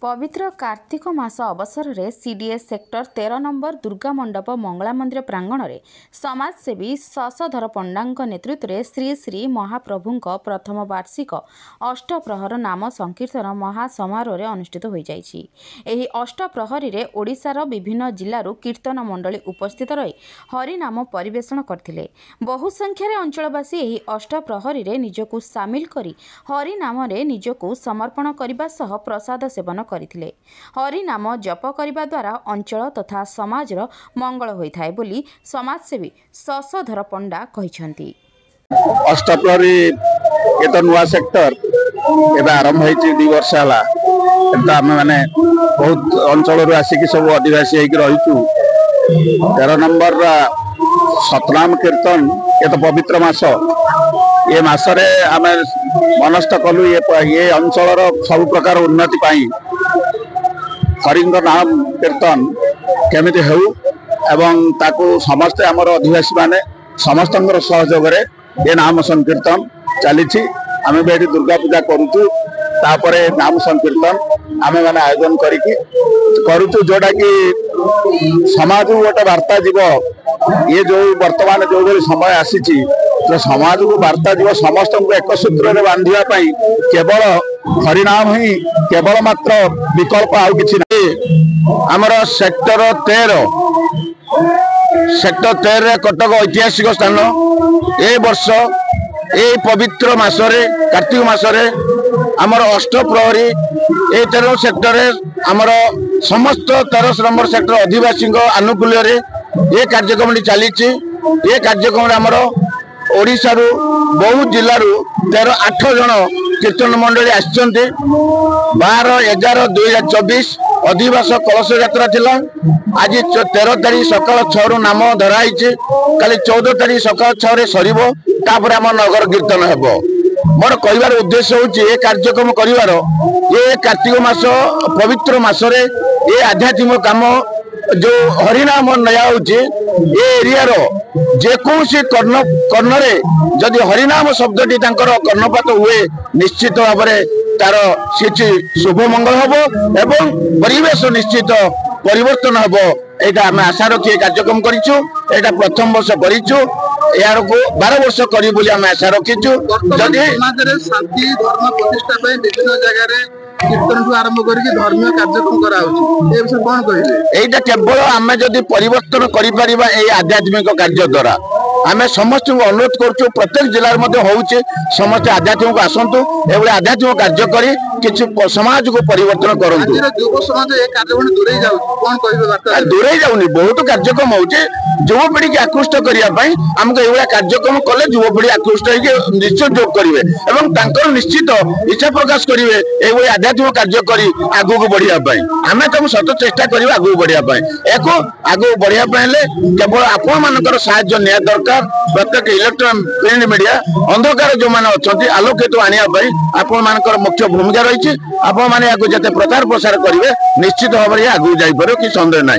पवित्र कार्तिक मास अवसर में सीडीएस सेक्टर 13 नंबर दुर्गा मंडप मंगला मंदिर प्रांगण में समाजसेवी शशधर पंडा नेतृत्व में श्री श्री महाप्रभु प्रथम वार्षिक अष्टप्रहर नाम संकीर्तन महासमारोह अनुष्ठित हो जाइछि। एही अष्टप्रहरी रे ओडिशार विभिन्न जिल्लारू कीर्तन मंडली उपस्थित रही हरिनाम परिवेषण करथिले। बहु संख्यार अंचलवासी एही अष्टप्रहरी रे निजकु सामिल करी हरिनाम रे निजकु समर्पण करने सह प्रसाद सेवन करथिले। हरिनाम जप करने द्वारा अंचल तथा समाजर मंगल होइथाय बोली समाजसेवी शशधर पंडा कहिसंती। अष्टप्रहरी ये तो नुआ सेक्टर एबे आरंभ होइछि 2 वर्ष हला। एता हम माने बहुत अंचल आसिक सब आदिवासी होइक रहिछु। 13 नंबर सतनाम कीर्तन ये तो पवित्र मास ये मासरे आम मनस्थ कलु ये अंचल सब प्रकार उन्नति पाई हरिंग नाम कीर्तन केमिति हेउ एवं ताकू समस्ते आमर आदिवासी माने समस्त सहयोग ये नाम संकीर्तन चली। आम भी दुर्गा पूजा करुचु तापरे नाम संकीर्तन आम मैंने आयोजन करुचु जोटा कि समाज गोटे वार्ता जीव ये जो वर्तमान जो भी समय आसी तो समाज को वार्ता जीव समस्त एक सूत्र में बांधा केवल हरिनाम ही केवल मात्र विकल्प आउ कि आमर सेक्टर 13 कटक ऐतिहासिक स्थान ए वर्ष ए पवित्र मासरे कार्तिक मासरे आमर अष्टप्रहरी ए 13 सेक्टर आमर समस्त 13 नंबर सेक्टर आदिवासी आनुकूल्य ये कार्यक्रम चली। ये कार्यक्रम आमर ओडिशा रु बहु जिलूर 8 जन कीर्तन मंडली आसचंती। 12/11/2024 अधिवास कलश यात्रा थिला। आज 13 तारीख सकाल 6 रु नाम धराई काली 14 तारीख सकाल 6 रे सरीबो तापर आम नगर कीर्तन हेबो। मोर कहबार उद्देश्य होची ये कार्यक्रम करिवार ये कार्तिक मास पवित्र मासरे ये आध्यात्मिक काम जो हरिनाम नया होची ये एरिया रो जेकोसी कर्णरे जदि हरिनाम शब्दटी तांकर कर्णपात हुए निश्चित भाव तार किछि शुभ मंगल हबो एवं परिवेश निश्चित परिवर्तन हबो। एटा आम आशा रखी कार्यक्रम करिछु। एटा प्रथम वर्ष करिछु यार को 12 वर्ष करी बोली आम आशा रखिछु। जदि समाज रे शांति धर्म प्रतिष्ठा पे विभिन्न जगह रे कीर्तन को आरंभ करके धर्म कार्यक्रम करा होछि ए विषय कोन कहिले। एटा केवल आम जदि परिवर्तन करि परिबा ए आध्यात्मिक कार्य द्वारा आम समस्त अनुरोध करूँ प्रत्येक जिले में होचे समस्त आध्यात्मिक आसतु एभली आध्यात्मिक कार्य करी किछि समाज को परिवर्तन करंतु। युव समाज ए कार्यक्रम दूरे जाउ कोन कहिबे बात दूरे जाउनी बहुत कार्यक्रम होचे युवपीढ़ी की आकृष्ट करने आमको ये कार्यक्रम कले युवपीढ़ी आकृष्ट होकर निश्चय जोग करेंगे और तांकर निश्चित इच्छा प्रकाश करेंगे ये आध्यात्मिक कार्य करी आगू को बढ़िया आम तुम सत चेष्टा करवा आगू बढ़िया एक आगू बढ़िया केवल आपण मानकर साहाय्य निया दरकार। प्रत्येक इलेक्ट्रॉनिक प्रिंट मीडिया अंधकार जो मैंने अच्छा आलोकित आने आपण मानकर मुख्य भूमिका रही। आपण मैंने जिते प्रचार प्रसार करेंगे निश्चित भाव में आगू जापर कि सन्देह ना।